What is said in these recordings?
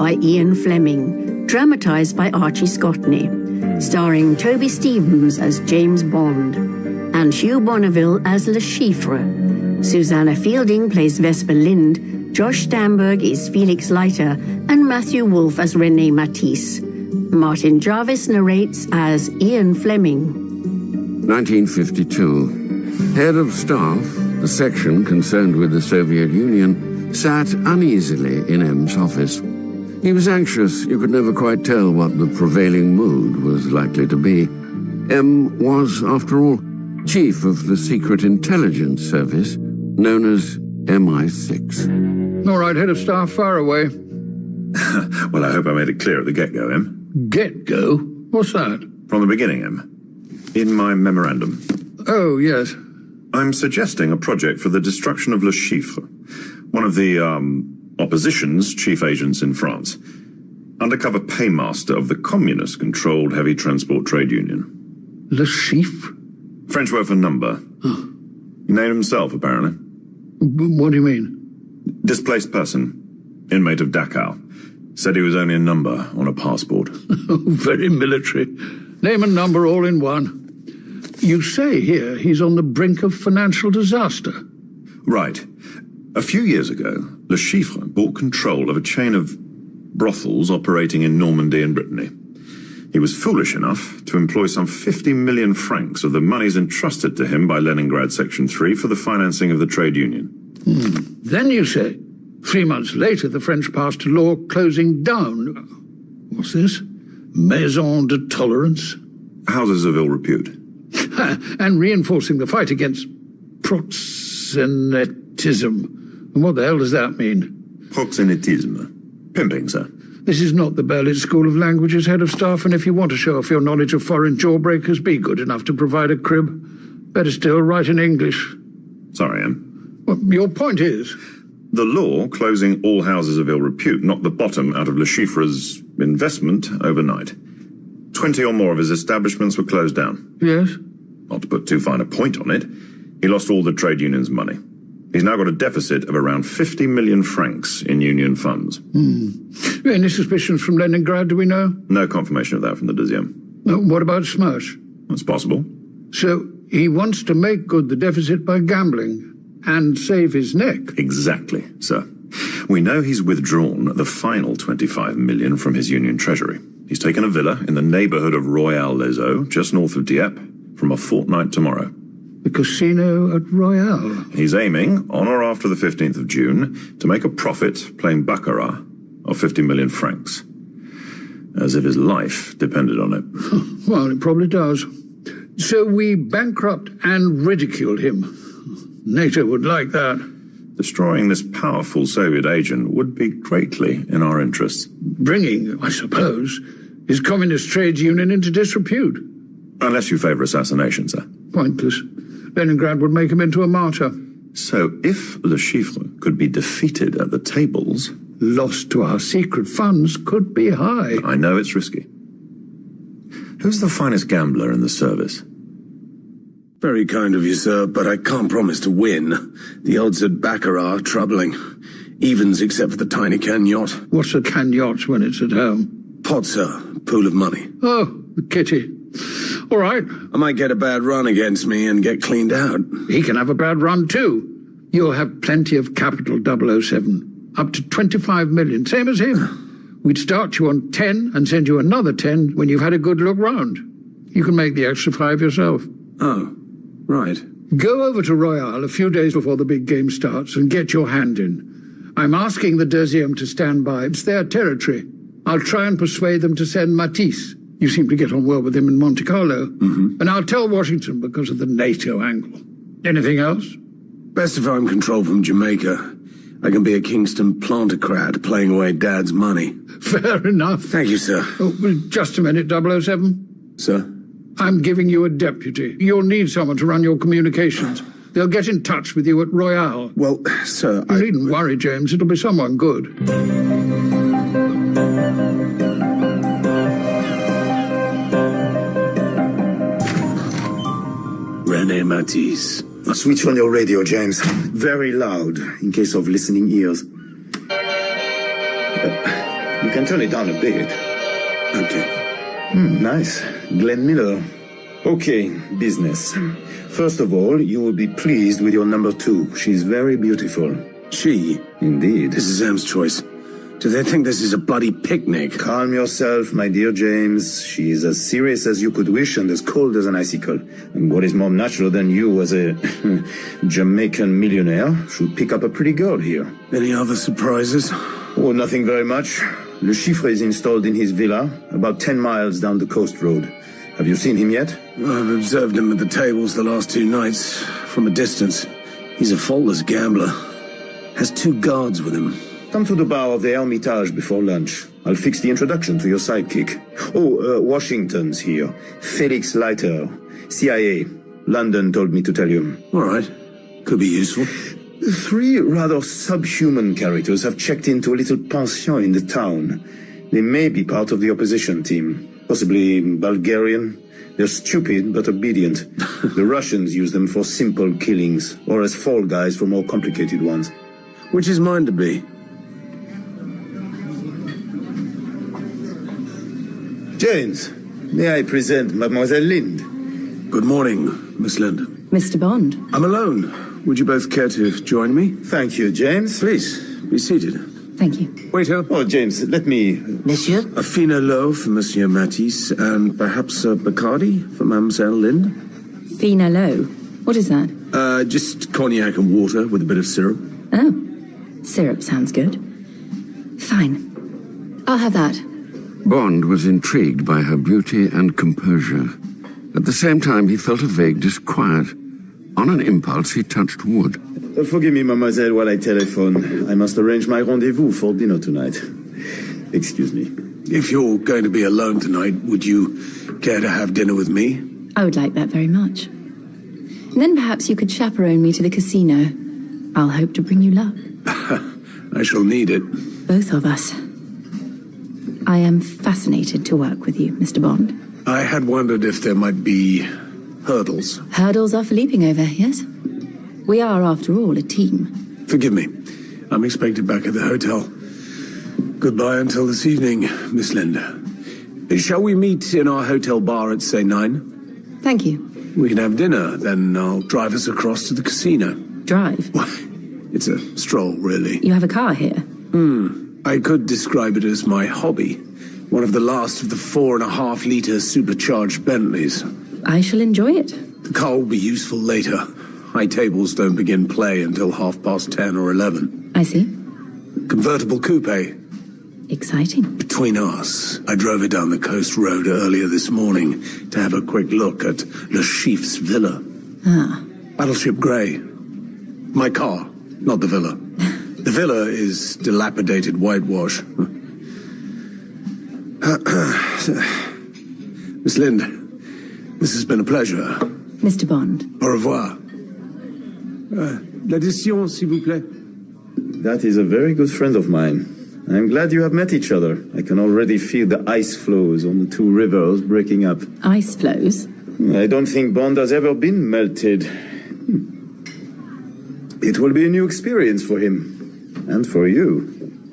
by Ian Fleming, dramatised by Archie Scotney, starring Toby Stevens as James Bond, and Hugh Bonneville as Le Chiffre. Susanna Fielding plays Vesper Lind, Josh Stamberg is Felix Leiter, and Matthew Wolfe as René Matisse. Martin Jarvis narrates as Ian Fleming. 1952. Head of staff, the section concerned with the Soviet Union, sat uneasily in M's office. He was anxious. You could never quite tell what the prevailing mood was likely to be. M was, after all, chief of the Secret Intelligence Service, known as MI6. All right, head of staff, fire away. Well, I hope I made it clear at the get-go, M. Get-go? What's that? From the beginning, M. In my memorandum. Oh, yes. I'm suggesting a project for the destruction of Le Chiffre, one of the, opposition's chief agents in France. Undercover paymaster of the communist-controlled heavy transport trade union. Le Chiffre? French word for number. Oh. He named himself, apparently. What do you mean? Displaced person. Inmate of Dachau. Said he was only a number on a passport. Oh, very military. Name and number all in one. You say here he's on the brink of financial disaster. Right. A few years ago, Le Chiffre bought control of a chain of brothels operating in Normandy and Brittany. He was foolish enough to employ some 50 million francs of the monies entrusted to him by Leningrad Section 3 for the financing of the trade union. Then you say, 3 months later, the French passed a law closing down. What's this? Maison de Tolerance? Houses of ill repute. And reinforcing the fight against proxenetism. And what the hell does that mean? Proxenetisme. Pimping, sir. This is not the Berlin School of Languages, head of staff, and if you want to show off your knowledge of foreign jawbreakers, be good enough to provide a crib. Better still, write in English. Sorry, Em. Well, your point is? The law closing all houses of ill repute knocked the bottom out of Le Chiffre's investment overnight. 20 or more of his establishments were closed down. Yes? Not to put too fine a point on it, he lost all the trade union's money. He's now got a deficit of around 50 million francs in union funds. Any suspicions from Leningrad, do we know? No confirmation of that from the deuxième. What about Smersh? That's possible. So he wants to make good the deficit by gambling and save his neck? Exactly, sir. We know he's withdrawn the final 25 million from his union treasury. He's taken a villa in the neighbourhood of Royale-les-Eaux, just north of Dieppe, from a fortnight tomorrow. The casino at Royale? He's aiming, on or after the 15th of June, to make a profit playing baccarat of 50 million francs. As if his life depended on it. Well, it probably does. So we bankrupt and ridicule him. NATO would like that. Destroying this powerful Soviet agent would be greatly in our interests. Bringing, I suppose, his communist trade union into disrepute. Unless you favour assassination, sir. Pointless. Leningrad would make him into a martyr. So if Le Chiffre could be defeated at the tables... Loss to our secret funds could be high. I know it's risky. Who's the finest gambler in the service? Very kind of you, sir, but I can't promise to win. The odds at baccarat are troubling. Evens except for the tiny cagnotte. What's a cagnotte when it's at home? Pot, sir. Pool of money. Oh, the kitty. All right. I might get a bad run against me and get cleaned out. He can have a bad run too. You'll have plenty of capital, 007. Up to 25 million, same as him. We'd start you on 10 and send you another 10 when you've had a good look round. You can make the extra 5 yourself. Oh, right. Go over to Royale a few days before the big game starts and get your hand in. I'm asking the deuxième to stand by. It's their territory. I'll try and persuade them to send Matisse. You seem to get on well with him in Monte Carlo. And I'll tell Washington because of the NATO angle. Anything else? Best if I'm controlled from Jamaica. I can be a Kingston plantocrat playing away Dad's money. Fair enough. Thank you, sir. Oh, just a minute, 007. Sir? I'm giving you a deputy. You'll need someone to run your communications. They'll get in touch with you at Royale. Well, sir, You needn't worry, James. It'll be someone good. René Matisse. Switch on your radio, James. Very loud, in case of listening ears. You can turn it down a bit. Okay. Nice. Glenn Miller. Okay, business. First of all, you will be pleased with your number 2. She's very beautiful. She? Indeed. This is Sam's choice. Do they think this is a bloody picnic? Calm yourself, my dear James. She is as serious as you could wish and as cold as an icicle. And what is more natural than you as a Jamaican millionaire should pick up a pretty girl here. Any other surprises? Oh, nothing very much. Le Chiffre is installed in his villa, about 10 miles down the coast road. Have you seen him yet? I've observed him at the tables the last 2 nights, from a distance. He's a faultless gambler. Has 2 guards with him. Come to the bar of the Hermitage before lunch. I'll fix the introduction to your sidekick. Oh, Washington's here. Felix Leiter, CIA. London told me to tell you. All right. Could be useful. 3 rather subhuman characters have checked into a little pension in the town. They may be part of the opposition team. Possibly Bulgarian. They're stupid but obedient. The Russians use them for simple killings, or as fall guys for more complicated ones. Which is mine to be? James, may I present Mademoiselle Lind? Good morning, Miss Lind. Mr. Bond. I'm alone. Would you both care to join me? Thank you, James. Please, be seated. Thank you. Waiter. Oh, James, let me... Monsieur? A fino low for Monsieur Matisse, and perhaps a Bacardi for Mademoiselle Lind? Fina Low. What is that? Just cognac and water with a bit of syrup. Oh. Syrup sounds good. Fine. I'll have that. Bond was intrigued by her beauty and composure. At the same time, he felt a vague disquiet. On an impulse, he touched wood. Forgive me, mademoiselle, while I telephone. I must arrange my rendezvous for dinner tonight. Excuse me. If you're going to be alone tonight, would you care to have dinner with me? I would like that very much. And then perhaps you could chaperone me to the casino. I'll hope to bring you luck. I shall need it. Both of us. I am fascinated to work with you, Mr. Bond. I had wondered if there might be hurdles. Hurdles are for leaping over, yes? We are, after all, a team. Forgive me. I'm expected back at the hotel. Goodbye until this evening, Miss Linda. Shall we meet in our hotel bar at, say, 9? Thank you. We can have dinner, then I'll drive us across to the casino. Drive? Why, it's a stroll, really. You have a car here? I could describe it as my hobby. One of the last of the 4.5-litre supercharged Bentleys. I shall enjoy it. The car will be useful later. High tables don't begin play until 10:30 or 11. I see. Convertible coupe. Exciting. Between us, I drove it down the coast road earlier this morning to have a quick look at Le Chiffre's villa. Ah. Battleship Grey. My car, not the villa. The villa is dilapidated whitewash. Miss Lind, this has been a pleasure. Mr. Bond. Au revoir. L'addition, s'il vous plaît. That is a very good friend of mine. I'm glad you have met each other. I can already feel the ice flows on the 2 rivers breaking up. Ice flows? I don't think Bond has ever been melted. It will be a new experience for him. And for you.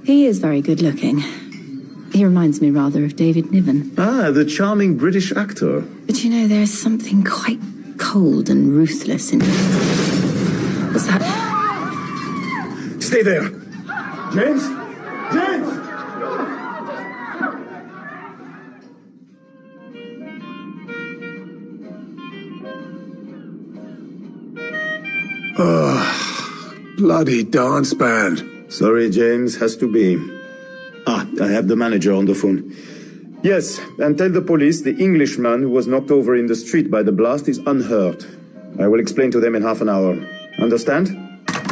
He is very good looking. He reminds me rather of David Niven. Ah, the charming British actor. But you know, there is something quite cold and ruthless in him. What's that? Stay there. James? James! Bloody dance band. Sorry, James, has to be. I have the manager on the phone. Yes, and tell the police the Englishman who was knocked over in the street by the blast is unhurt. I will explain to them in half an hour. Understand?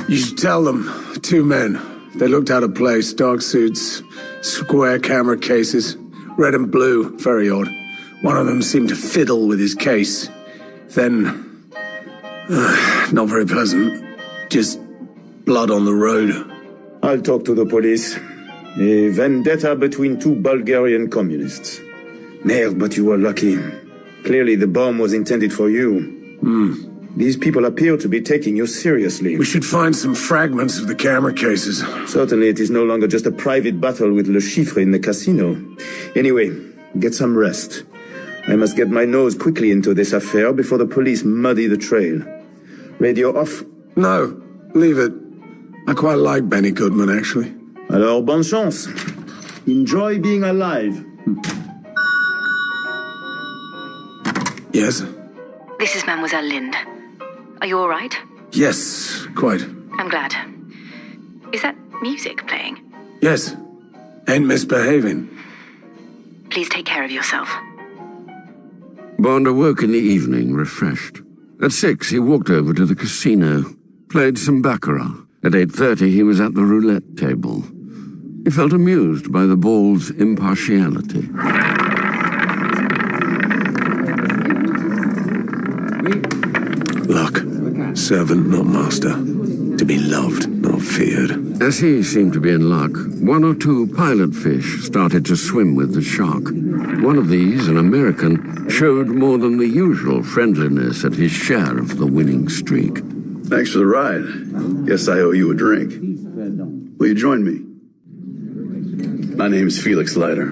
You should tell them. 2 men. They looked out of place. Dark suits, square camera cases, red and blue. Very odd. One of them seemed to fiddle with his case. Then... not very pleasant. Just blood on the road. I'll talk to the police. A vendetta between 2 Bulgarian communists. Merde, but you were lucky. Clearly the bomb was intended for you. These people appear to be taking you seriously. We should find some fragments of the camera cases. Certainly it is no longer just a private battle with Le Chiffre in the casino. Anyway, get some rest. I must get my nose quickly into this affair before the police muddy the trail. Radio off? No, leave it. I quite like Benny Goodman, actually. Alors, bonne chance. Enjoy being alive. Yes? This is Mademoiselle Lind. Are you all right? Yes, quite. I'm glad. Is that music playing? Yes. Ain't misbehaving. Please take care of yourself. Bond awoke in the evening, refreshed. At 6, he walked over to the casino, played some baccarat. At 8:30, he was at the roulette table. He felt amused by the ball's impartiality. Luck. Servant, not master. To be loved, not feared. As he seemed to be in luck, 1 or 2 pilot fish started to swim with the shark. One of these, an American, showed more than the usual friendliness at his share of the winning streak. Thanks for the ride. Guess I owe you a drink. Will you join me? My name's Felix Leiter,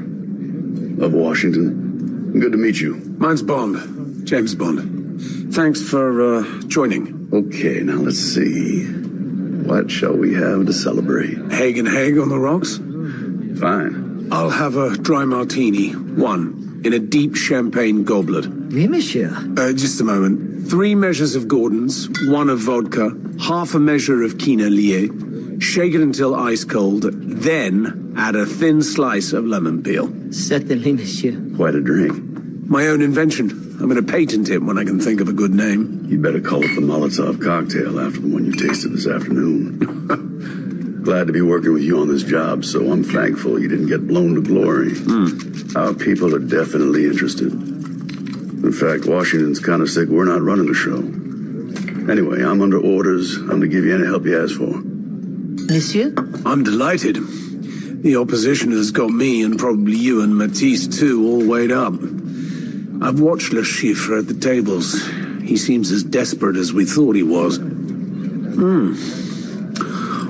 of Washington. Good to meet you. Mine's Bond. James Bond. Thanks for, joining. Okay, now let's see. What shall we have to celebrate? Haig and Haig on the rocks? Fine. I'll have a dry martini. 1. In a deep champagne goblet. Oui, monsieur. Just a moment. 3 measures of Gordon's, 1 of vodka, half a measure of Quina Lié. Shake it until ice cold, then add a thin slice of lemon peel. Certainly, monsieur. Quite a drink. My own invention. I'm going to patent it when I can think of a good name. You'd better call it the Molotov cocktail after the one you tasted this afternoon. Glad to be working with you on this job, so I'm thankful you didn't get blown to glory. Our people are definitely interested. In fact, Washington's kind of sick we're not running the show. Anyway, I'm under orders. I'm to give you any help you ask for. Monsieur? I'm delighted. The opposition has got me, and probably you and Matisse too, all weighed up. I've watched Le Chiffre at the tables. He seems as desperate as we thought he was.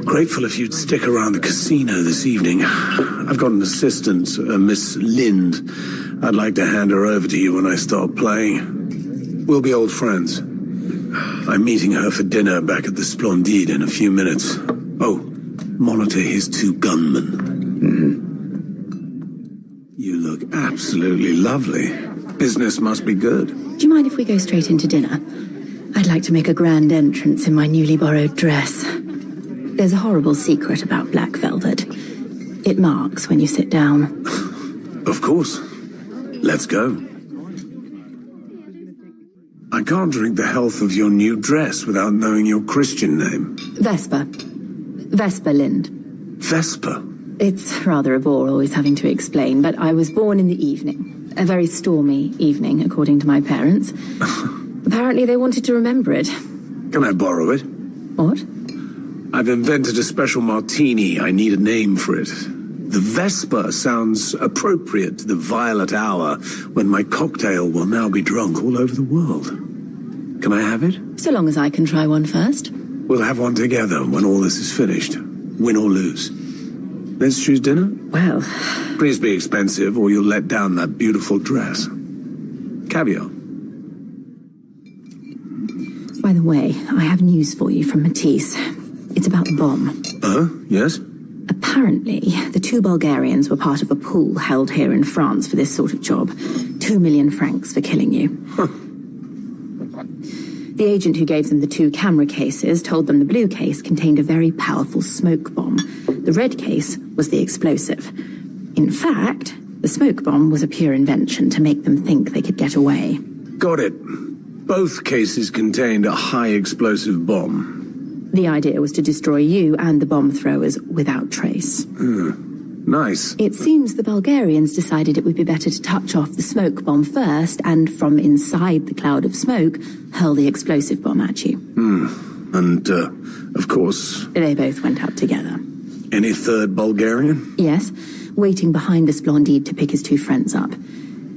Grateful if you'd stick around the casino this evening. I've got an assistant, Miss Lind. I'd like to hand her over to you when I start playing. We'll be old friends. I'm meeting her for dinner back at the Splendide in a few minutes. Oh, monitor his 2 gunmen. You look absolutely lovely. Business must be good. Do you mind if we go straight into dinner? I'd like to make a grand entrance in my newly borrowed dress. There's a horrible secret about black velvet. It marks when you sit down. Of course. Let's go. I can't drink the health of your new dress without knowing your Christian name. Vesper. Vesper Lind. Vesper? It's rather a bore always having to explain, but I was born in the evening. A very stormy evening, according to my parents. Apparently they wanted to remember it. Can I borrow it? What? I've invented a special martini. I need a name for it. The Vesper sounds appropriate to the violet hour when my cocktail will now be drunk all over the world. Can I have it? So long as I can try one first. We'll have one together when all this is finished. Win or lose. Let's choose dinner? Well... Please be expensive or you'll let down that beautiful dress. Caviar. By the way, I have news for you from Matisse. It's about the bomb. Yes? Apparently, the 2 Bulgarians were part of a pool held here in France for this sort of job. 2 million francs for killing you. The agent who gave them the 2 camera cases told them the blue case contained a very powerful smoke bomb. The red case was the explosive. In fact, the smoke bomb was a pure invention to make them think they could get away. Got it. Both cases contained a high explosive bomb. The idea was to destroy you and the bomb throwers without trace. Nice. It seems the Bulgarians decided it would be better to touch off the smoke bomb first and from inside the cloud of smoke, hurl the explosive bomb at you. And, of course... They both went out together. Any third Bulgarian? Yes, waiting behind the Splendide to pick his 2 friends up.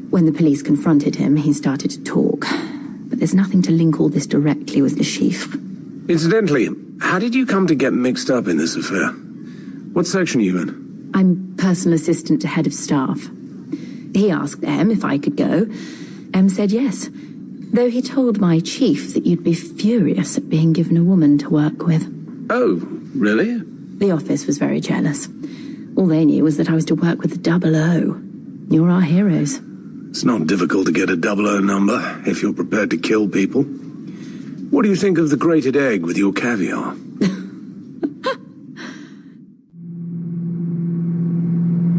When the police confronted him, he started to talk. but there's nothing to link all this directly with Le Chiffre. Incidentally, how did you come to get mixed up in this affair? What section are you in? I'm personal assistant to head of staff. He asked Em if I could go. Em said yes, though he told my chief that you'd be furious at being given a woman to work with. Oh, really? The office was very jealous. All they knew was that I was to work with the 00. You're our heroes. It's not difficult to get a 00 number if you're prepared to kill people. What do you think of the grated egg with your caviar?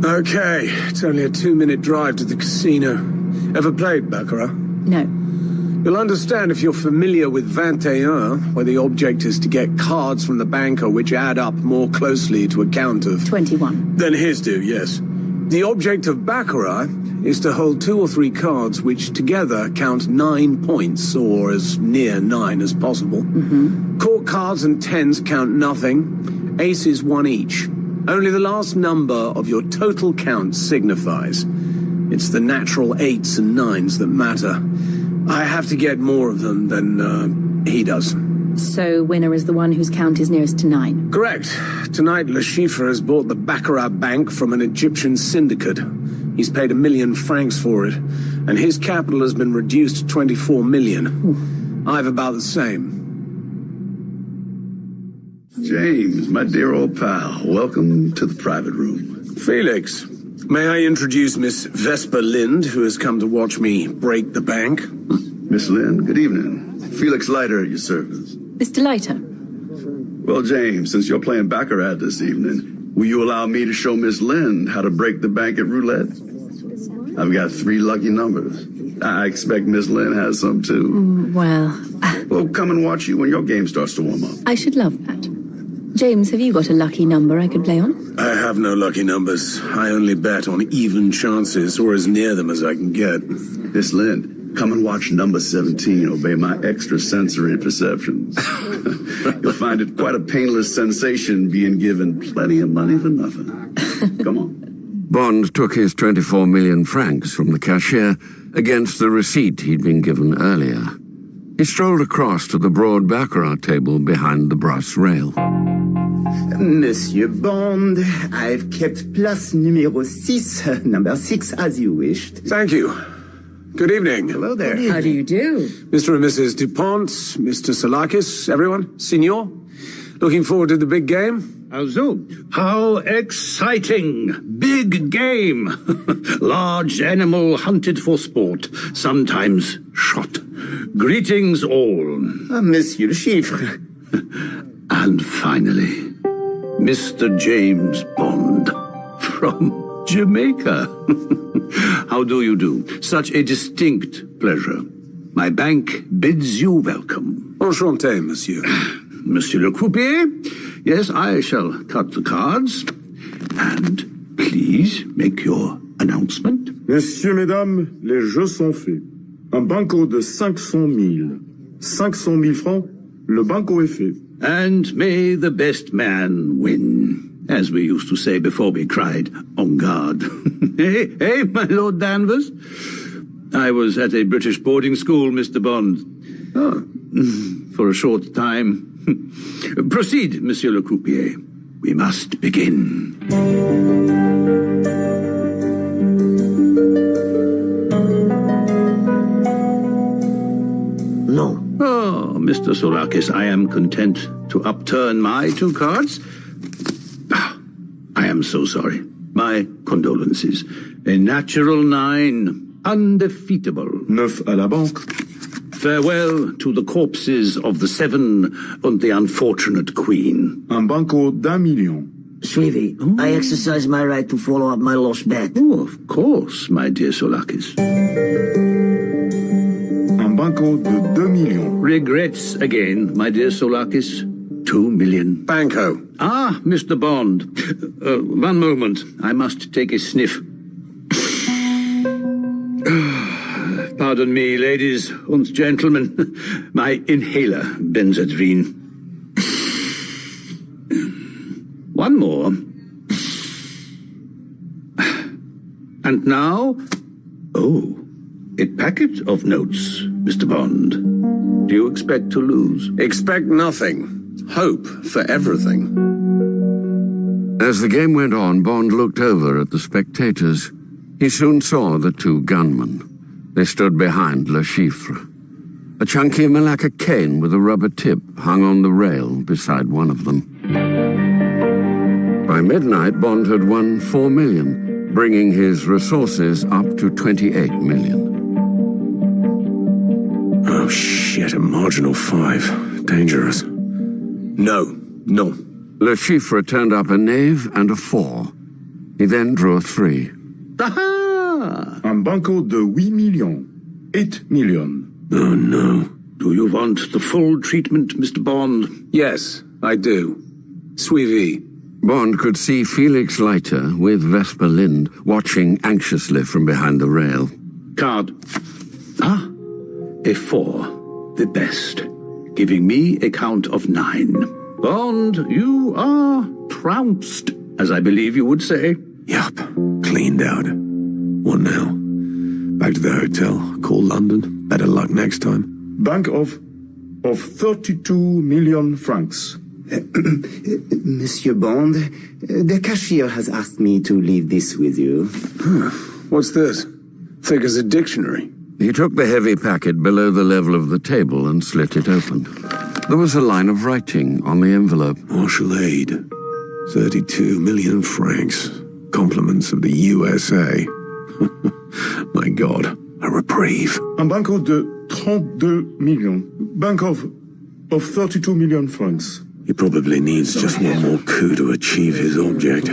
Okay, it's only a 2-minute drive to the casino. Ever played Baccarat? No. You'll understand if you're familiar with 21, where the object is to get cards from the banker which add up more closely to a count of... 21. Then his do, yes. The object of Baccarat is to hold 2 or 3 cards which together count 9 points, or as near 9 as possible. Court cards and 10s count nothing. Aces 1 each. Only the last number of your total count signifies. It's the natural 8s and 9s that matter. I have to get more of them than he does. So winner is the one whose count is nearest to 9? Correct. Tonight, Le Chiffre has bought the Baccarat bank from an Egyptian syndicate. He's paid 1 million francs for it, and his capital has been reduced to 24 million. Ooh. I've about the same. James, my dear old pal, welcome to the private room. Felix, may I introduce Miss Vesper Lind, who has come to watch me break the bank? Miss Lind, good evening. Felix Leiter at your service. Mr. Leiter. Well, James, since you're playing Baccarat this evening, will you allow me to show Miss Lind how to break the bank at roulette? I've got 3 lucky numbers. I expect Miss Lind has some, too. Well, come and watch you when your game starts to warm up. I should love that. James, have you got a lucky number I could play on? I have no lucky numbers. I only bet on even chances, or as near them as I can get. Miss Lind, come and watch number 17 obey my extrasensory perceptions. You'll find it quite a painless sensation being given plenty of money for nothing. Come on. Bond took his 24 million francs from the cashier against the receipt he'd been given earlier. He strolled across to the broad Baccarat table behind the brass rail. Monsieur Bond, I've kept plus numéro 6, number 6 as you wished. Thank you. Good evening. Hello there. How do you do? Mr. and Mrs. DuPont, Mr. Salakis, everyone, Signor. Looking forward to the big game? Also, how exciting! Big game! Large animal hunted for sport, sometimes shot. Greetings all. Monsieur Le Chiffre. And finally, Mr. James Bond from Jamaica. How do you do? Such a distinct pleasure. My bank bids you welcome. Enchanté, monsieur. Monsieur le croupier, yes, I shall cut the cards. And please make your announcement. Messieurs, mesdames, les jeux sont faits. Un banco de 500 000. 500 000 francs, le banco est fait. And may the best man win, as we used to say before we cried, on guard. Hey, my Lord Danvers? I was at a British boarding school, Mr. Bond. Oh, for a short time. Proceed, Monsieur le Croupier. We must begin. No. Oh, Mr. Sorakis, I am content to upturn my 2 cards. I am so sorry. My condolences. A natural 9, undefeatable. 9 à la banque. Farewell to the corpses of the 7 and the unfortunate queen. Un banco d'1 million. Suivi, I exercise my right to follow up my lost bet. Oh, of course, my dear Sorakis. Un banco de 2 millions. Regrets again, my dear Sorakis. 2 million. Banco. Ah, Mr. Bond. One moment. I must take a sniff. Pardon me, ladies and gentlemen. My inhaler, Benzedrine. One more. And now, oh, a packet of notes. Mr. Bond? Do you expect to lose? Expect nothing. Hope for everything. As the game went on, Bond looked over at the spectators. He soon saw the two gunmen. They stood behind Le Chiffre. A chunky Malacca cane with a rubber tip hung on the rail beside one of them. By midnight, Bond had won 4 million, bringing his resources up to 28 million. Oh shit, a marginal 5. Dangerous. No. Le Chiffre turned up a knave and a 4. He then drew a 3. Aha! Un banco de 8 millions. 8 million. Oh no. Do you want the full treatment, Mr. Bond? Yes, I do. Suivi. Bond could see Felix Leiter with Vesper Lind watching anxiously from behind the rail. Card. Ah, a 4. The best. Giving me a count of 9. Bond, you are trounced, as I believe you would say. Yup. Cleaned out. What now? Back to the hotel. Call London. Better luck next time. Bank of 32 million francs. Monsieur Bond, the cashier has asked me to leave this with you. What's this? Thick as a dictionary. He took the heavy packet below the level of the table and slit it open. There was a line of writing on the envelope. Martial aid. 32 million francs. Compliments of the USA. My God, a reprieve. Un banco de 32 millions. Bank of 32 million francs. He probably needs just one more coup to achieve his object.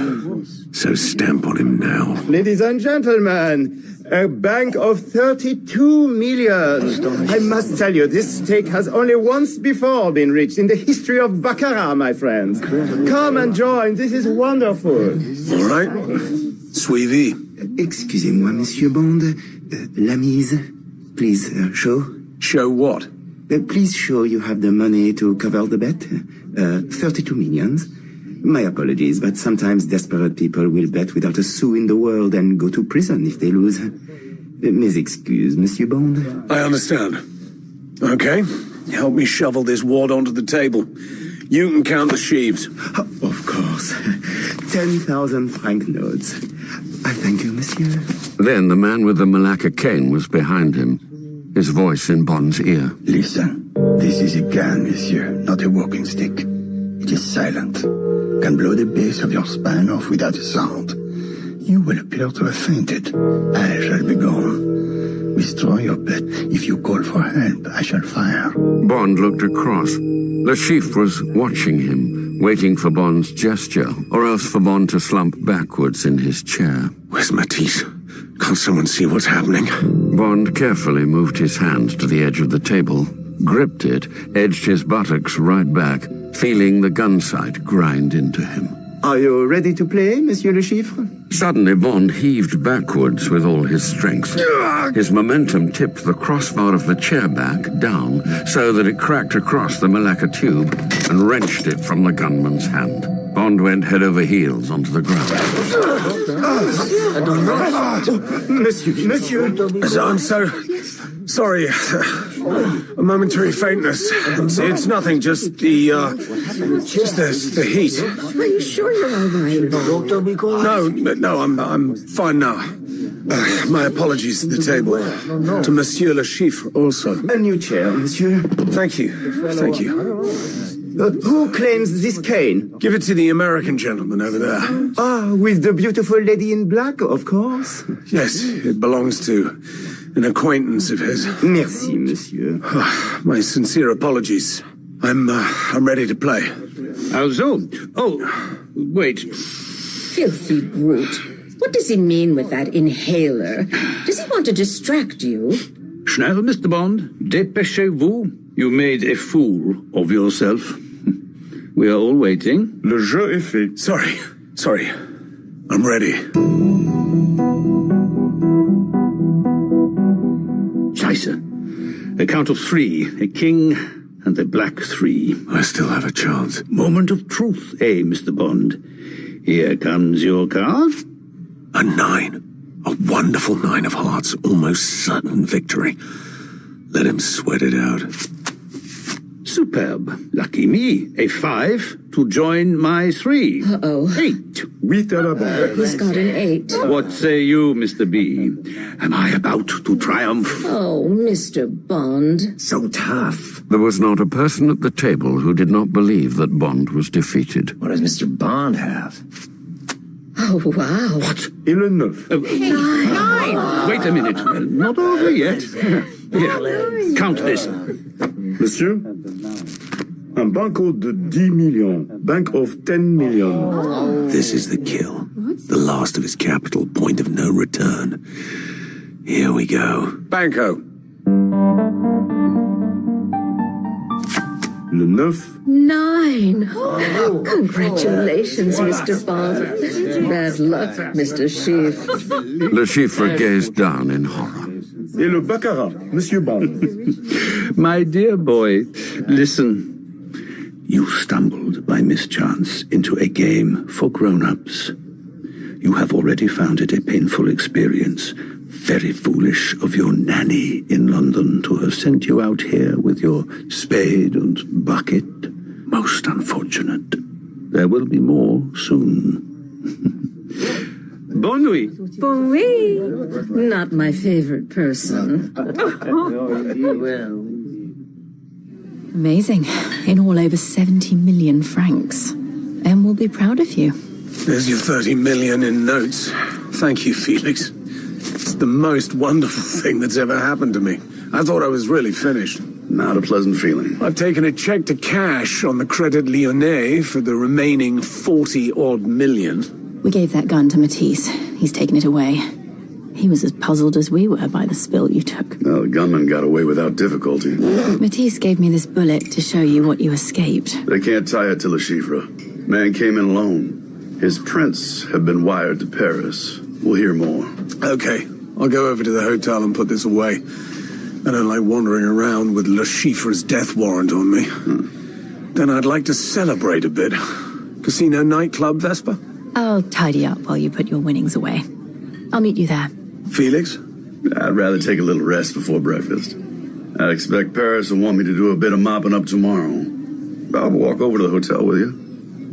So stamp on him now. Ladies and gentlemen, a bank of 32 million. I must tell you, this stake has only once before been reached in the history of Baccarat, my friends. Come and join, this is wonderful. All right. Suivi. Excusez-moi, Monsieur Bond. La mise. Please, show. Show what? Please show you have the money to cover the bet. 32 millions. My apologies, but sometimes desperate people will bet without a sou in the world and go to prison if they lose. Mes excuses, Monsieur Bond. I understand. Okay. Help me shovel this wad onto the table. You can count the sheaves. Of course. 10,000 franc notes. I thank you, monsieur. Then the man with the Malacca cane was behind him, his voice in Bond's ear. Listen, this is a gun, monsieur, not a walking stick. It is silent. Can blow the base of your spine off without a sound. You will appear to have fainted. I shall be gone. Withdraw your bet. If you call for help, I shall fire. Bond looked across. Le Chiffre was watching him, waiting for Bond's gesture, or else for Bond to slump backwards in his chair. Where's Matisse? Can't someone see what's happening? Bond carefully moved his hand to the edge of the table, gripped it, edged his buttocks right back, feeling the gun sight grind into him. Are you ready to play, Monsieur Le Chiffre? Suddenly, Bond heaved backwards with all his strength. His momentum tipped the crossbar of the chair back down so that it cracked across the Malacca tube and wrenched it from the gunman's hand. Bond went head over heels onto the ground. Monsieur. I'm so sorry. A momentary faintness. It's nothing, just the heat. Are you sure you're all right? No, I'm fine now. My apologies to the table. To Monsieur Le Chiffre also. A new chair, monsieur. Thank you. Who claims this cane? Give it to the American gentleman over there. Ah, with the beautiful lady in black, of course. Yes, it belongs to an acquaintance of his. Merci, monsieur. My sincere apologies. I'm ready to play. So? Oh, wait. Filthy brute. What does he mean with that inhaler? Does he want to distract you? Schnell, Mr. Bond. Dépêchez-vous. You made a fool of yourself. We are all waiting. Le jeu est fait. Sorry. I'm ready. Scheiße. A count of 3. A king and a black 3. I still have a chance. Moment of truth, Mr. Bond? Here comes your card. A 9. A wonderful 9 of hearts. Almost certain victory. Let him sweat it out. Superb. Lucky me. A 5 to join my 3. Uh-oh. 8. 8 à la banque. He's got an 8. What say you, Mr. B? Am I about to triumph? Oh, Mr. Bond. So tough. There was not a person at the table who did not believe that Bond was defeated. What does Mr. Bond have? Oh, wow. What? Et le 9. 9! Wait a minute. Not over yet. Here, count this. Monsieur, un banco de 10 millions. Bank of 10 millions. This is the kill. The last of his capital, point of no return. Here we go. Banco. Le 9. 9. Congratulations, Mr. Bond. Bad luck, Mr. Schiff. Le Chiffre gazed down in horror. Et le baccarat, Monsieur Bond. My dear boy, listen. You stumbled by mischance into a game for grown-ups. You have already found it a painful experience. Very foolish of your nanny in London to have sent you out here with your spade and bucket. Most unfortunate. There will be more soon. Bonne nuit. Bon nuit. Not my favorite person. Amazing. In all, over 70 million francs. Em will be proud of you. There's your 30 million in notes. Thank you, Felix. It's the most wonderful thing that's ever happened to me. I thought I was really finished. Not a pleasant feeling. I've taken a check to cash on the Credit Lyonnais for the remaining 40-odd million. We gave that gun to Matisse. He's taken it away. He was as puzzled as we were by the spill you took. No, the gunman got away without difficulty. Matisse gave me this bullet to show you what you escaped. They can't tie it to Le Chiffre. Man came in alone. His prints have been wired to Paris. We'll hear more. Okay, I'll go over to the hotel and put this away. I don't like wandering around with Le Chiffre's death warrant on me. Then I'd like to celebrate a bit. Casino nightclub, Vesper? I'll tidy up while you put your winnings away. I'll meet you there. Felix? I'd rather take a little rest before breakfast. I expect Paris will want me to do a bit of mopping up tomorrow. I'll walk over to the hotel with you.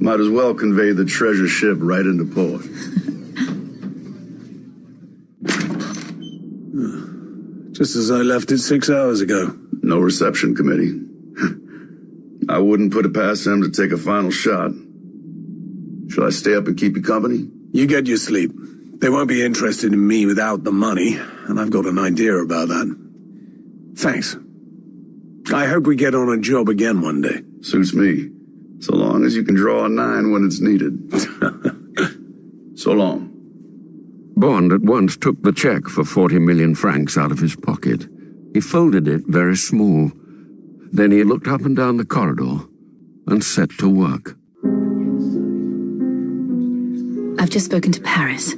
Might as well convey the treasure ship right into port. Just as I left it 6 hours ago. No reception committee. I wouldn't put it past them to take a final shot. Shall I stay up and keep you company? You get your sleep. They won't be interested in me without the money, and I've got an idea about that. Thanks. I hope we get on a job again one day. Suits me. So long as you can draw a 9 when it's needed. So long. Bond at once took the check for 40 million francs out of his pocket. He folded it very small. Then he looked up and down the corridor and set to work. I've just spoken to Paris.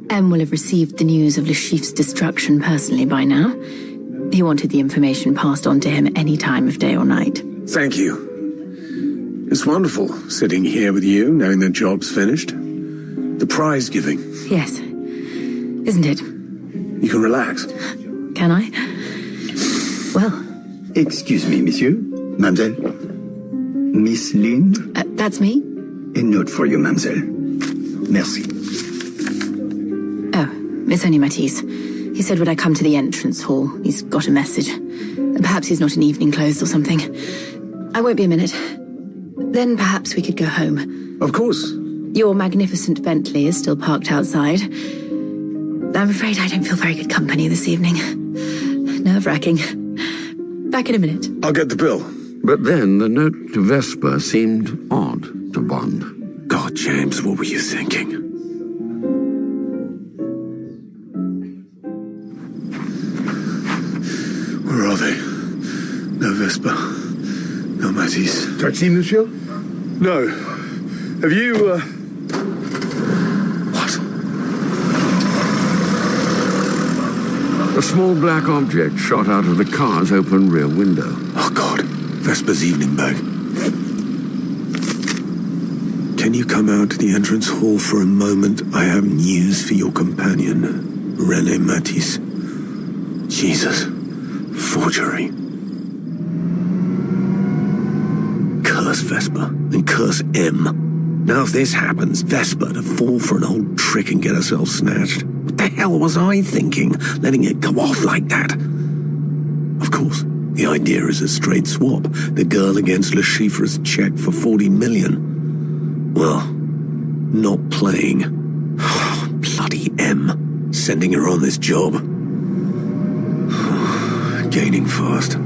M will have received the news of Le Chiffre's destruction personally by now. He wanted the information passed on to him any time of day or night. Thank you. It's wonderful sitting here with you, knowing the job's finished. The prize giving. Yes. Isn't it? You can relax. Can I? Well. Excuse me, monsieur. Mademoiselle. Miss Lynn? That's me. A note for you, mademoiselle. Merci. Oh, it's only Matisse. He said would I come to the entrance hall. He's got a message. Perhaps he's not in evening clothes or something. I won't be a minute. Then perhaps we could go home. Of course. Your magnificent Bentley is still parked outside. I'm afraid I don't feel very good company this evening. Nerve-wracking. Back in a minute. I'll get the bill. But then the note to Vesper seemed odd to Bond. God, James, what were you thinking? Where are they? No Vesper. No Matisse. Taxi, monsieur? No. Have you, What? A small black object shot out of the car's open rear window. Oh, God. Vesper's evening bag. Can you come out to the entrance hall for a moment? I have news for your companion, René Matisse. Jesus. Forgery. Curse Vesper, and curse M. Now if this happens, Vesper to fall for an old trick and get herself snatched. What the hell was I thinking, letting it go off like that? Of course, the idea is a straight swap. The girl against Le Chiffre's check for 40 million. Well, not playing. Bloody M. Sending her on this job. Gaining fast.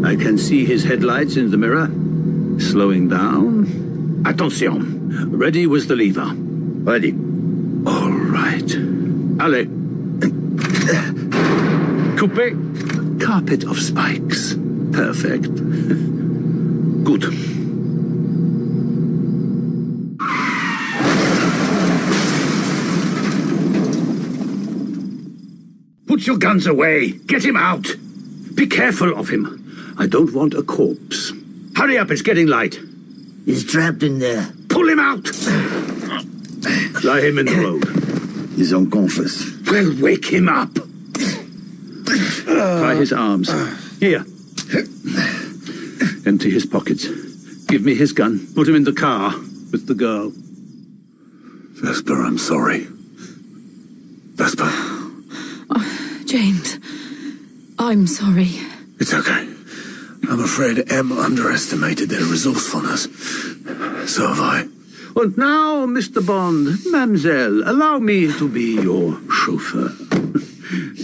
I can see his headlights in the mirror. Slowing down. Attention. Ready with the lever. Ready. All right. Allez. Coupe. Carpet of spikes. Perfect. Good. Put your guns away. Get him out. Be careful of him. I don't want a corpse. Hurry up, it's getting light. He's trapped in there. Pull him out! Lie him in the road. He's unconscious. Well, wake him up. Tie his arms. Here. Empty his pockets. Give me his gun. Put him in the car with the girl. Vesper, I'm sorry. Vesper. Oh, James, I'm sorry. It's okay. I'm afraid M underestimated their resourcefulness. So have I. And now, Mr. Bond, Mademoiselle, allow me to be your chauffeur.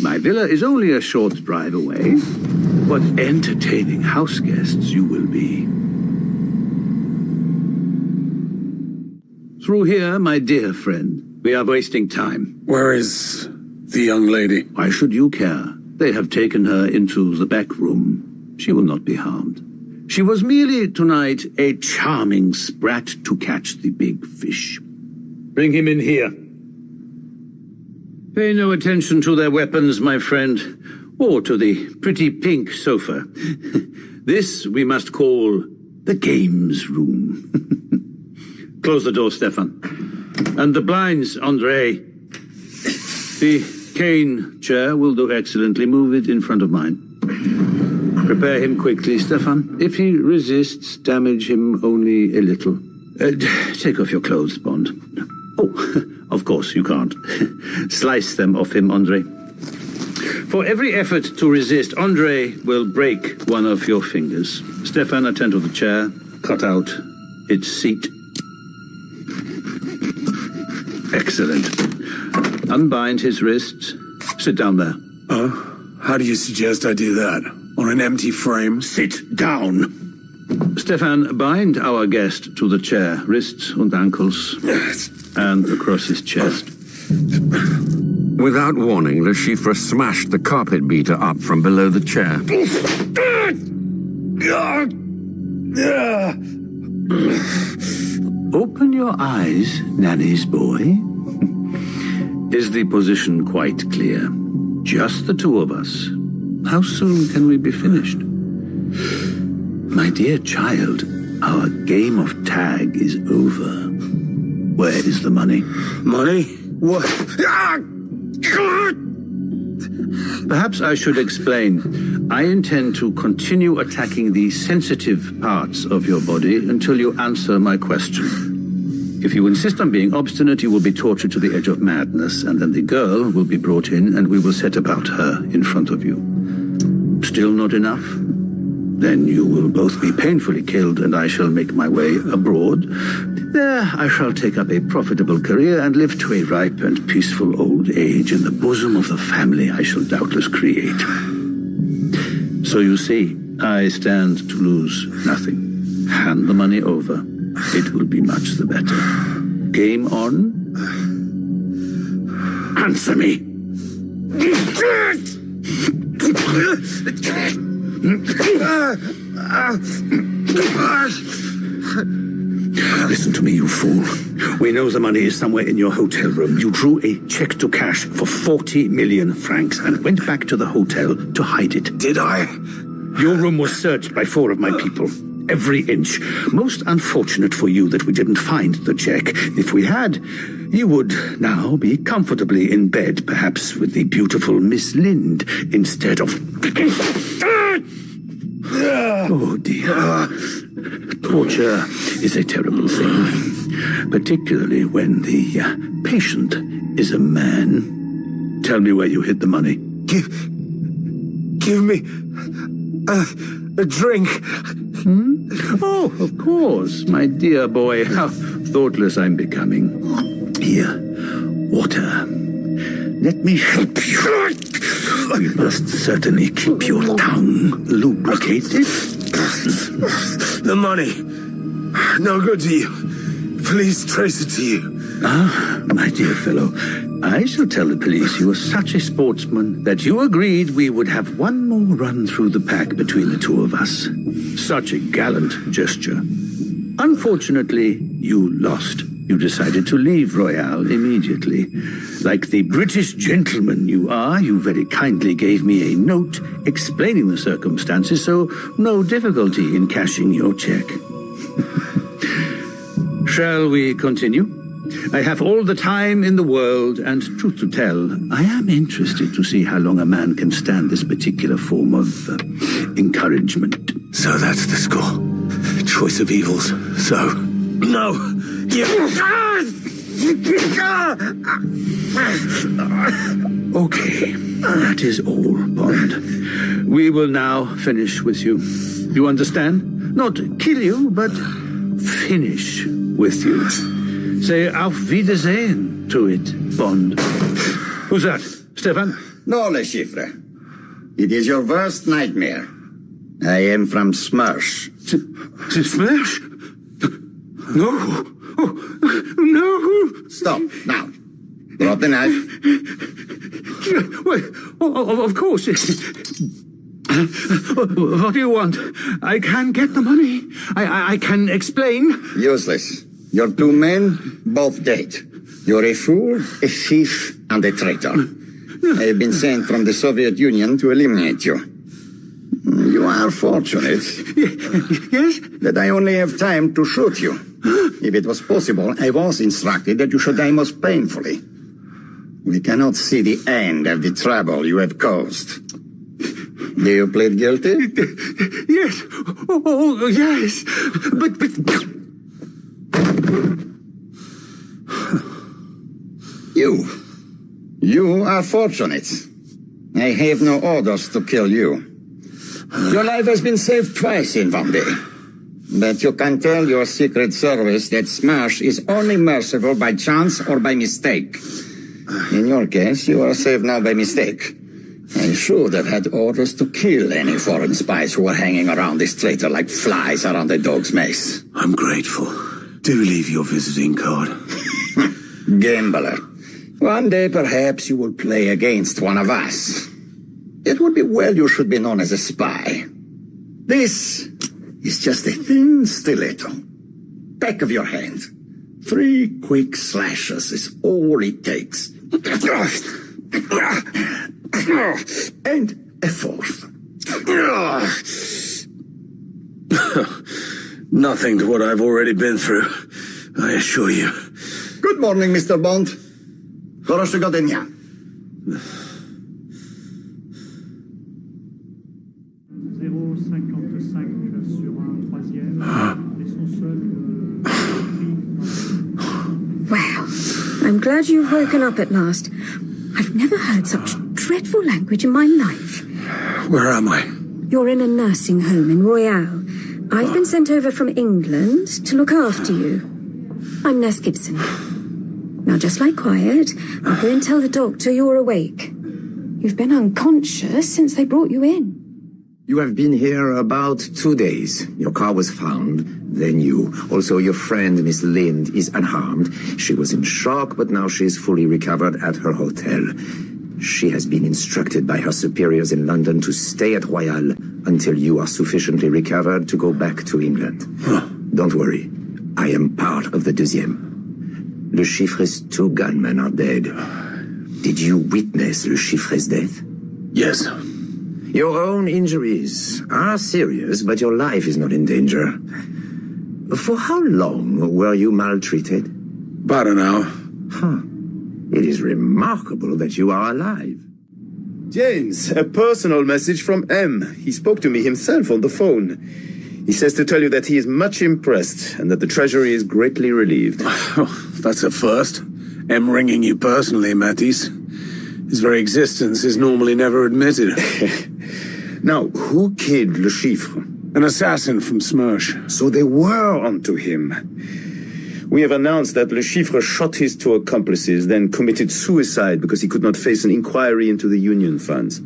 My villa is only a short drive away. What entertaining house guests you will be. Through here, my dear friend. We are wasting time. Where is the young lady? Why should you care? They have taken her into the back room. She will not be harmed. She was merely, tonight, a charming sprat to catch the big fish. Bring him in here. Pay no attention to their weapons, my friend, or to the pretty pink sofa. This we must call the games room. Close the door, Stefan. And the blinds, Andre. The cane chair will do excellently. Move it in front of mine. Prepare him quickly, Stefan. If he resists, damage him only a little. Take off your clothes, Bond. Oh, of course you can't. Slice them off him, Andre. For every effort to resist, Andre will break one of your fingers. Stefan, attend to the chair. Cut out its seat. Excellent. Unbind his wrists. Sit down there. How do you suggest I do that? On an empty frame? Sit down. Stefan, bind our guest to the chair, wrists and ankles, and across his chest. Without warning, Le Chiffre smashed the carpet beater up from below the chair. Open your eyes, Nanny's boy. Is the position quite clear? Just the two of us. How soon can we be finished? My dear child, our game of tag is over. Where is the money? Money? What? Perhaps I should explain. I intend to continue attacking the sensitive parts of your body until you answer my question. If you insist on being obstinate, you will be tortured to the edge of madness, and then the girl will be brought in, and we will set about her in front of you. Still not enough? Then you will both be painfully killed, and I shall make my way abroad. There I shall take up a profitable career and live to a ripe and peaceful old age in the bosom of the family I shall doubtless create. So you see, I stand to lose nothing. Hand the money over. It will be much the better. Game on? Answer me! Listen to me, you fool. We know the money is somewhere in your hotel room. You drew a check to cash for 40 million francs and went back to the hotel to hide it. Did I? Your room was searched by 4 of my people. Every inch. Most unfortunate for you that we didn't find the check. If we had, You would now be comfortably in bed, perhaps with the beautiful Miss Lind instead of... Oh, dear. Torture is a terrible thing, particularly when the patient is a man. Tell me where you hid the money. Give me a drink. Oh, of course, my dear boy. How thoughtless I'm becoming. Here, water. Let me help you. You must certainly keep your tongue lubricated. The money. No good to you. Please trace it to you. Ah, my dear fellow, I shall tell the police you were such a sportsman that you agreed we would have one more run through the pack between the two of us. Such a gallant gesture. Unfortunately, you lost. You decided to leave Royale immediately. Like the British gentleman you are, you very kindly gave me a note explaining the circumstances, so no difficulty in cashing your check. Shall we continue? I have all the time in the world, and truth to tell, I am interested to see how long a man can stand this particular form of encouragement. So that's the score. Choice of evils. So... No! Okay, that is all, Bond. We will now finish with you. You understand? Not kill you, but finish with you. Say auf Wiedersehen to it, Bond. Who's that? Stefan? No, Le Chiffre. It is your worst nightmare. I am from Smersh. Smersh? No. Oh, no. Stop, now. Drop the knife. Well, of course. What do you want? I can get the money. I can explain. Useless. Your two men, both dead. You're a fool, a thief, and a traitor. I have been sent from the Soviet Union to eliminate you. You are fortunate. Yes? That I only have time to shoot you. If it was possible, I was instructed that you should die most painfully. We cannot see the end of the trouble you have caused. Do you plead guilty? Yes. Oh, yes. But... You are fortunate. I have no orders to kill you. Your life has been saved twice in one day. But you can tell your secret service that Smash is only merciful by chance or by mistake. In your case, you are saved now by mistake. I should have had orders to kill any foreign spies who were hanging around this traitor like flies around a dog's mace. I'm grateful. Do leave your visiting card. Gambler. One day, perhaps, you will play against one of us. It would be well you should be known as a spy. This is just a thin stiletto. Back of your hand. 3 quick slashes is all it takes. And a 4th. Nothing to what I've already been through, I assure you. Good morning, Mr. Bond. Хорошего дня. Well, I'm glad you've woken up at last. I've never heard such dreadful language in my life. Where am I? You're in a nursing home in Royale. I've been sent over from England to look after you. I'm Nurse Gibson. Now just lie quiet. I'll go and tell the doctor you're awake. You've been unconscious since they brought you in. You have been here about 2 days. Your car was found, then you. Also, your friend, Miss Lind, is unharmed. She was in shock, but now she is fully recovered at her hotel. She has been instructed by her superiors in London to stay at Royale until you are sufficiently recovered to go back to England. Don't worry. I am part of the deuxième. Le Chiffre's 2 gunmen are dead. Did you witness Le Chiffre's death? Yes. Your own injuries are serious, but your life is not in danger. For how long were you maltreated? About an hour. Huh. It is remarkable that you are alive. James, a personal message from M. He spoke to me himself on the phone. He says to tell you that he is much impressed and that the Treasury is greatly relieved. That's a first. M ringing you personally, Matisse. His very existence is normally never admitted. Now, who killed Le Chiffre? An assassin from Smersh. So they were onto him. We have announced that Le Chiffre shot his two accomplices, then committed suicide because he could not face an inquiry into the union funds.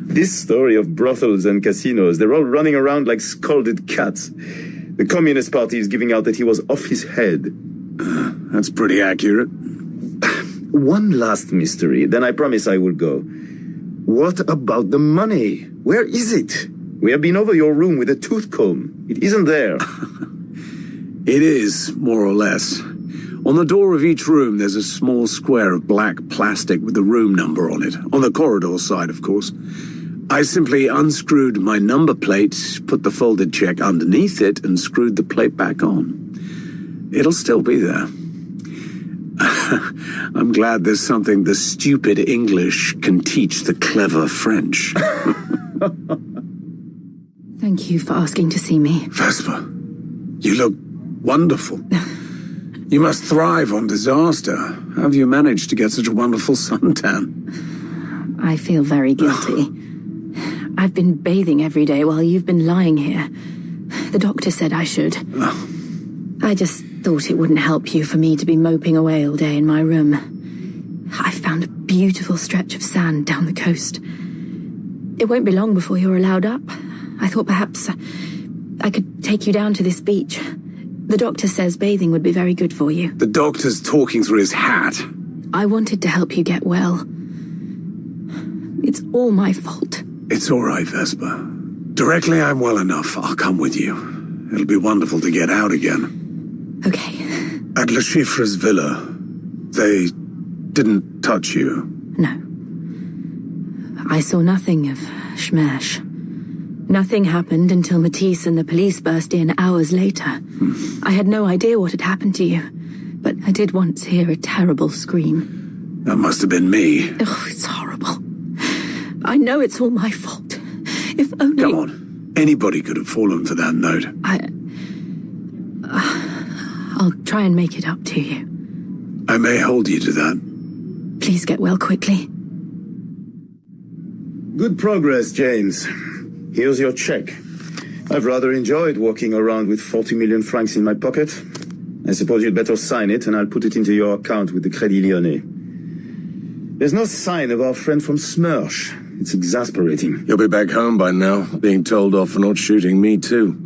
This story of brothels and casinos, they're all running around like scalded cats. The Communist Party is giving out that he was off his head. That's pretty accurate. One last mystery, then I promise I will go. What about the money? Where is it? We have been over your room with a tooth comb. It isn't there. It is, more or less. On the door of each room, there's a small square of black plastic with the room number on it. On the corridor side, of course. I simply unscrewed my number plate, put the folded check underneath it, and screwed the plate back on. It'll still be there. I'm glad there's something the stupid English can teach the clever French. Thank you for asking to see me. Vesper, you look wonderful. You must thrive on disaster. How have you managed to get such a wonderful suntan? I feel very guilty. I've been bathing every day while you've been lying here. The doctor said I should. I just thought it wouldn't help you for me to be moping away all day in my room. I found a beautiful stretch of sand down the coast. It won't be long before you're allowed up. I thought perhaps I could take you down to this beach. The doctor says bathing would be very good for you. The doctor's talking through his hat. I wanted to help you get well. It's all my fault. It's all right, Vesper. Directly I'm well enough, I'll come with you. It'll be wonderful to get out again. Okay. At Le Chiffre's villa, they didn't touch you? No. I saw nothing of Smersh. Nothing happened until Matisse and the police burst in hours later. I had no idea what had happened to you, but I did once hear a terrible scream. That must have been me. Oh, it's horrible. I know it's all my fault. If only... Come on. Anybody could have fallen for that note. I'll try and make it up to you. I may hold you to that. Please get well quickly. Good progress, James. Here's your check. I've rather enjoyed walking around with 40 million francs in my pocket. I suppose you'd better sign it, and I'll put it into your account with the Crédit Lyonnais. There's no sign of our friend from Smersh. It's exasperating. He'll be back home by now, being told off for not shooting me too.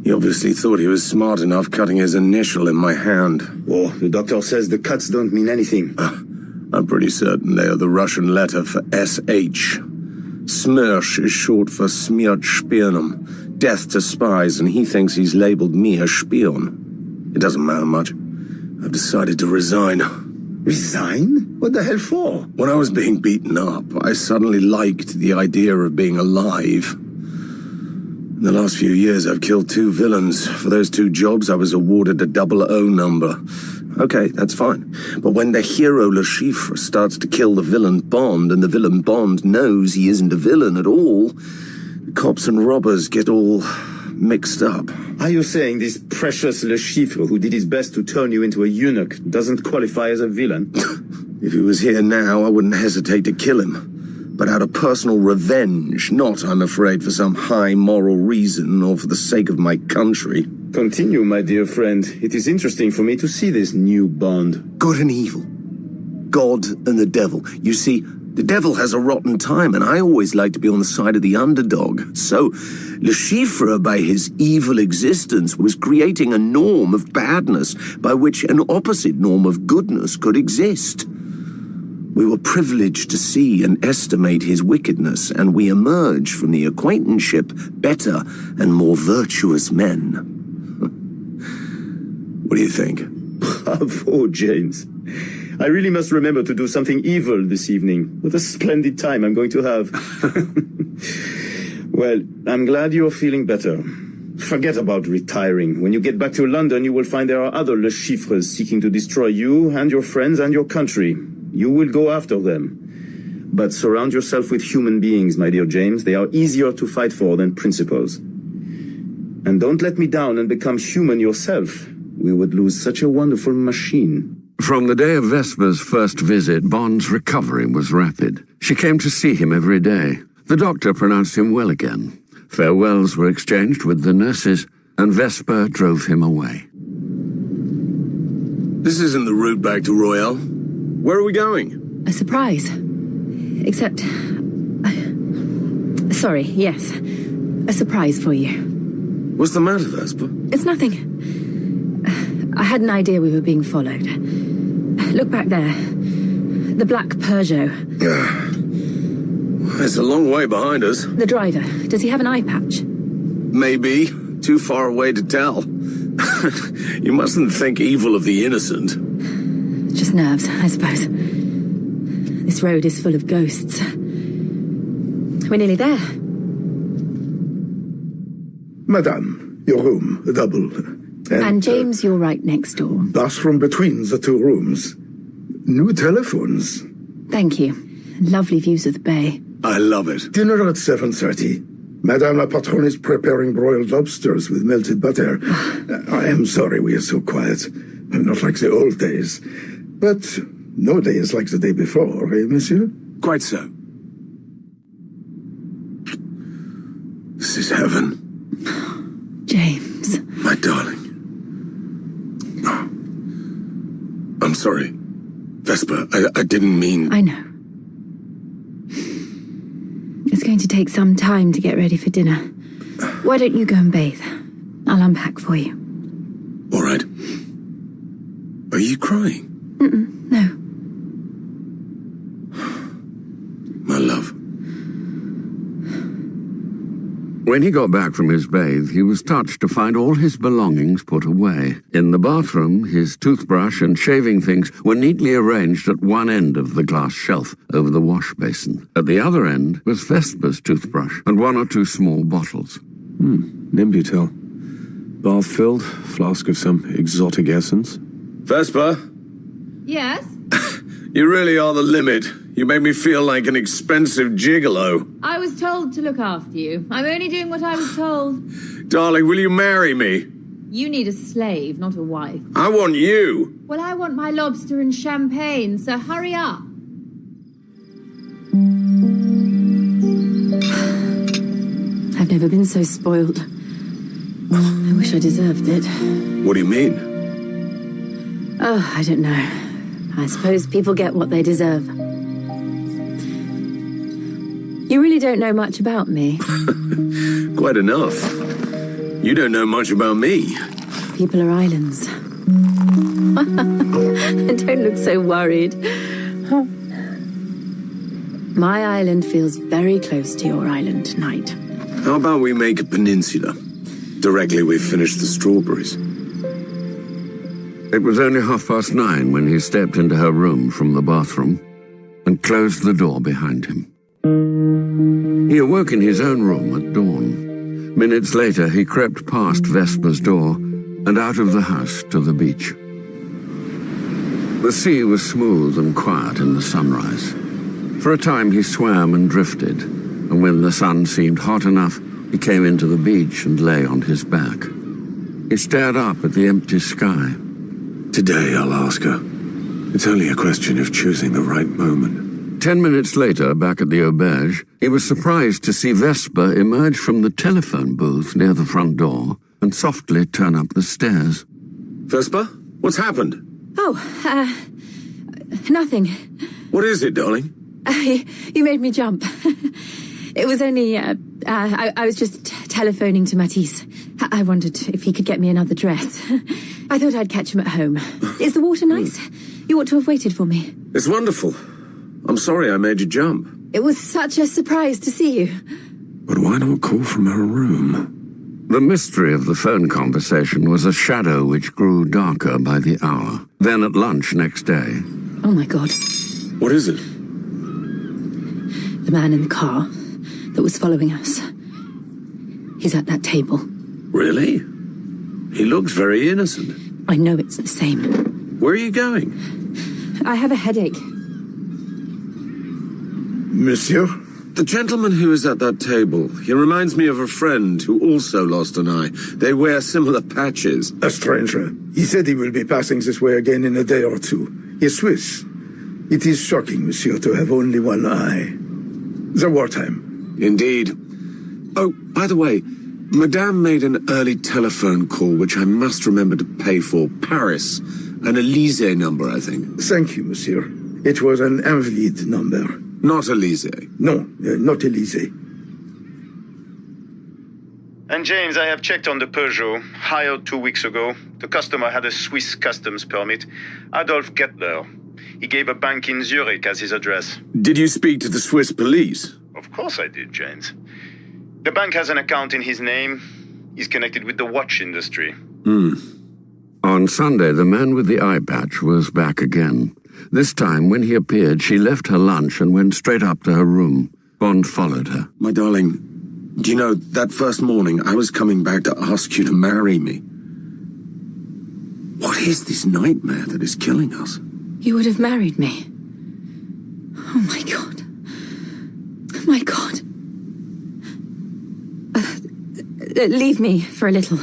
He obviously thought he was smart enough cutting his initial in my hand. Oh, the doctor says the cuts don't mean anything. I'm pretty certain they are the Russian letter for SH. Smersh is short for Smert Spionum, death to spies, and he thinks he's labeled me a spion. It doesn't matter much. I've decided to resign. Resign? What the hell for? When I was being beaten up, I suddenly liked the idea of being alive. In the last few years, I've killed 2 villains. For those 2 jobs, I was awarded a 00 number. Okay, that's fine. But when the hero Le Chiffre starts to kill the villain Bond, and the villain Bond knows he isn't a villain at all, the cops and robbers get all mixed up. Are you saying this precious Le Chiffre, who did his best to turn you into a eunuch, doesn't qualify as a villain? If he was here now, I wouldn't hesitate to kill him. But out of personal revenge, not, I'm afraid, for some high moral reason or for the sake of my country. Continue, my dear friend. It is interesting for me to see this new Bond. Good and evil. God and the devil. You see, the devil has a rotten time, and I always like to be on the side of the underdog. So, Le Chiffre, by his evil existence, was creating a norm of badness by which an opposite norm of goodness could exist. We were privileged to see and estimate his wickedness, and we emerge from the acquaintanceship better and more virtuous men. What do you think? Bravo, James. I really must remember to do something evil this evening. What a splendid time I'm going to have. Well, I'm glad you're feeling better. Forget about retiring. When you get back to London, you will find there are other Le Chiffres seeking to destroy you and your friends and your country. You will go after them. But surround yourself with human beings, my dear James. They are easier to fight for than principles. And don't let me down and become human yourself. We would lose such a wonderful machine. From the day of Vesper's first visit, Bond's recovery was rapid. She came to see him every day. The doctor pronounced him well again. Farewells were exchanged with the nurses, and Vesper drove him away. This isn't the route back to Royale. Where are we going? A surprise. Except... sorry, yes. A surprise for you. What's the matter, Vesper? It's nothing. I had an idea we were being followed. Look back there. The black Peugeot. It's a long way behind us. The driver. Does he have an eye patch? Maybe. Too far away to tell. You mustn't think evil of the innocent. Just nerves, I suppose. This road is full of ghosts. We're nearly there. Madame, your room, a double. And James, you're right next door. Bathroom between the two rooms. New telephones. Thank you. Lovely views of the bay. I love it. Dinner at 7:30. Madame la patronne is preparing broiled lobsters with melted butter. I am sorry we are so quiet. Not like the old days. But no day is like the day before, eh, monsieur? Quite so. This is heaven. James. My darling. I'm sorry. Vesper, I didn't mean... I know. It's going to take some time to get ready for dinner. Why don't you go and bathe? I'll unpack for you. All right. Are you crying? No. My love. When he got back from his bathe, he was touched to find all his belongings put away. In the bathroom, his toothbrush and shaving things were neatly arranged at one end of the glass shelf over the wash basin. At the other end was Vesper's toothbrush and one or two small bottles. Nimbutil. Bath filled, flask of some exotic essence. Vesper, Yes? you really are the limit. You make me feel like an expensive gigolo. I was told to look after you. I'm only doing what I was told. Darling, will you marry me? You need a slave, not a wife. I want you. Well, I want my lobster and champagne, so hurry up. I've never been so spoiled. I wish I deserved it. What do you mean? Oh, I don't know. I suppose people get what they deserve. You really don't know much about me. Quite enough. You don't know much about me. People are islands. Don't look so worried. My island feels very close to your island tonight. How about we make a peninsula? Directly we've finished the strawberries. It was only 9:30 when he stepped into her room from the bathroom and closed the door behind him. He awoke in his own room at dawn. Minutes later, he crept past Vesper's door and out of the house to the beach. The sea was smooth and quiet in the sunrise. For a time, he swam and drifted, and when the sun seemed hot enough, he came into the beach and lay on his back. He stared up at the empty sky. Today I'll ask her. It's only a question of choosing the right moment. 10 minutes later, back at the auberge, he was surprised to see Vesper emerge from the telephone booth near the front door and softly turn up the stairs. Vesper, what's happened? Oh, nothing. What is it, darling? You made me jump. It was only, I was just telephoning to Matisse. I wondered if he could get me another dress. I thought I'd catch him at home. Is the water nice? You ought to have waited for me. It's wonderful. I'm sorry I made you jump. It was such a surprise to see you. But why not call from her room? The mystery of the phone conversation was a shadow which grew darker by the hour. Then at lunch next day... Oh my God. What is it? The man in the car that was following us. He's at that table. Really? He looks very innocent. I know it's the same. Where are you going? I have a headache. Monsieur? The gentleman who is at that table, he reminds me of a friend who also lost an eye. They wear similar patches. A stranger. He said he will be passing this way again in a day or two. He's Swiss. It is shocking, monsieur, to have only one eye. The wartime. Indeed. Oh, by the way, Madame made an early telephone call, which I must remember to pay for. Paris. An Elysee number, I think. Thank you, monsieur. It was an Invalides number. Not Elysee. No, not Elysee. And James, I have checked on the Peugeot, hired 2 weeks ago. The customer had a Swiss customs permit. Adolf Gettler. He gave a bank in Zurich as his address. Did you speak to the Swiss police? Of course I did, James. The bank has an account in his name. He's connected with the watch industry. On Sunday, the man with the eye patch was back again. This time, when he appeared, she left her lunch and went straight up to her room. Bond followed her. My darling, do you know, that first morning I was coming back to ask you to marry me. What is this nightmare that is killing us? You would have married me. Oh my God. My God. Leave me for a little.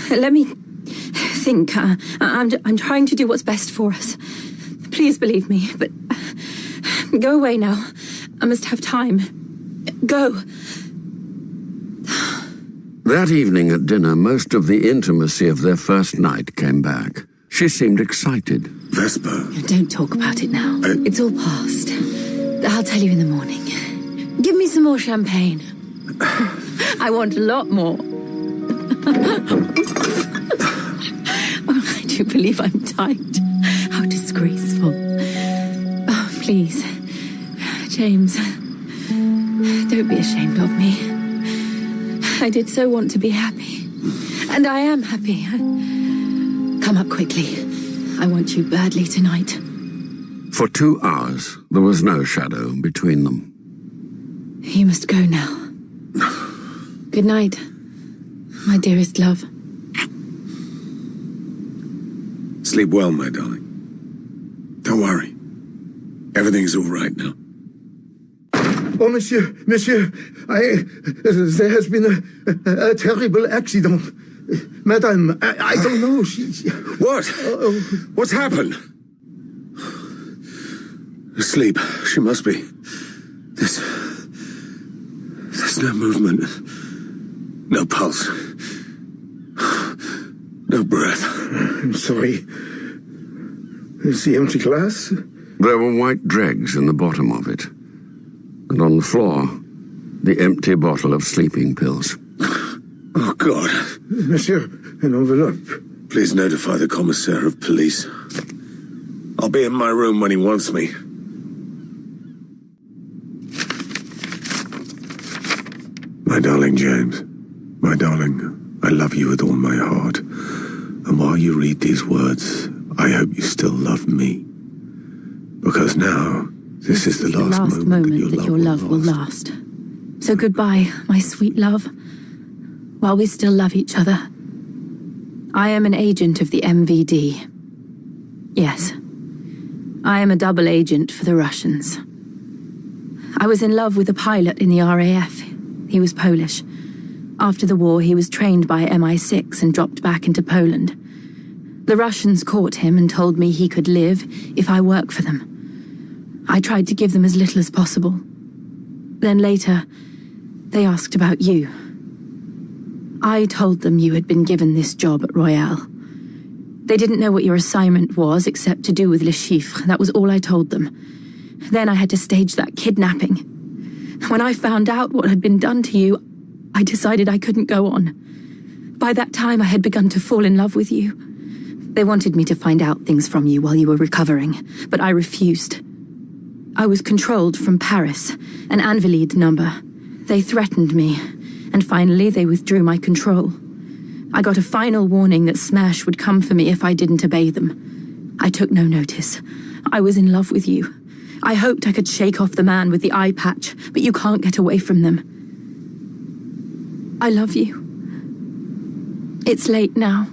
Let me think. I'm trying to do what's best for us. Please believe me, but go away now. I must have time. Go. That evening at dinner, most of the intimacy of their first night came back. She seemed excited. Vesper. Don't talk about it now. It's all past. I'll tell you in the morning. Give me some more champagne. I want a lot more. Oh, I do believe I'm tight. How disgraceful. Oh, please. James, don't be ashamed of me. I did so want to be happy. And I am happy. Come up quickly. I want you badly tonight. For 2 hours, there was no shadow between them. You must go now. Good night, my dearest love. Sleep well, my darling. Don't worry. Everything's all right now. Oh, monsieur, there has been a terrible accident. Madame, I don't know. What? What's happened? Asleep. She must be. There's no movement. No pulse. No breath. I'm sorry. Is the empty glass? There were white dregs in the bottom of it. And on the floor, the empty bottle of sleeping pills. Oh, God. Monsieur, an envelope. Please notify the commissaire of police. I'll be in my room when he wants me. My darling James, my darling, I love you with all my heart. And while you read these words, I hope you still love me. Because now, this is the last moment that your love will last. So goodbye, my sweet love. While we still love each other. I am an agent of the MVD. Yes. I am a double agent for the Russians. I was in love with a pilot in the RAF. He was Polish. After the war, he was trained by MI6 and dropped back into Poland. The Russians caught him and told me he could live if I work for them. I tried to give them as little as possible. Then later, they asked about you. I told them you had been given this job at Royale. They didn't know what your assignment was except to do with Le Chiffre. That was all I told them. Then I had to stage that kidnapping. When I found out what had been done to you, I decided I couldn't go on. By that time, I had begun to fall in love with you. They wanted me to find out things from you while you were recovering, but I refused. I was controlled from Paris, an Invalides number. They threatened me, and finally they withdrew my control. I got a final warning that Smash would come for me if I didn't obey them. I took no notice. I was in love with you. I hoped I could shake off the man with the eye patch, but you can't get away from them. I love you. It's late now,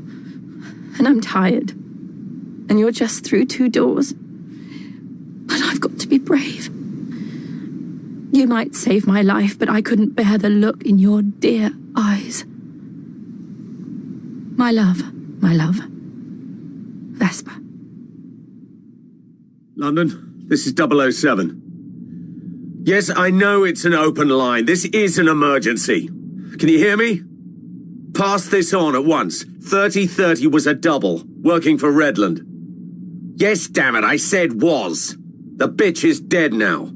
and I'm tired. And you're just through 2 doors. But I've got to be brave. You might save my life, but I couldn't bear the look in your dear eyes. My love, Vesper. London, this is 007. Yes, I know it's an open line. This is an emergency. Can you hear me? Pass this on at once. 3030 was a double, working for Redland. Yes, damn it, I said was. The bitch is dead now.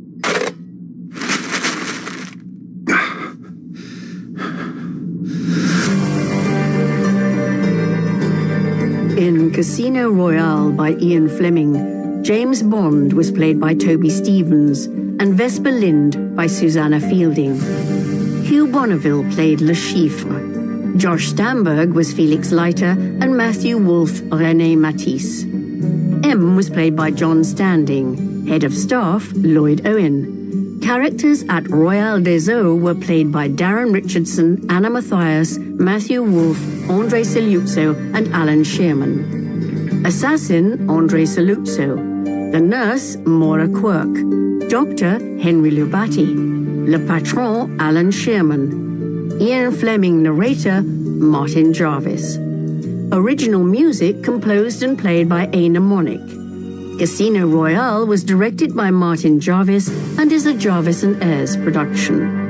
In Casino Royale by Ian Fleming, James Bond was played by Toby Stephens and Vesper Lynd by Susanna Fielding. Hugh Bonneville played Le Chiffre. Josh Stamberg was Felix Leiter and Matthew Wolfe René Matisse. M was played by John Standing. Head of Staff, Lloyd Owen. Characters at Royale des Eaux were played by Darren Richardson, Anna Mathias, Matthew Wolfe, Andre Saluzzo, and Alan Shearman. Assassin, Andre Saluzzo. The nurse, Maura Quirk. Doctor, Henry Lubati. Le Patron, Alan Shearman. Ian Fleming narrator, Martin Jarvis. Original music composed and played by Aina Monick. Casino Royale was directed by Martin Jarvis and is a Jarvis and Ayres production.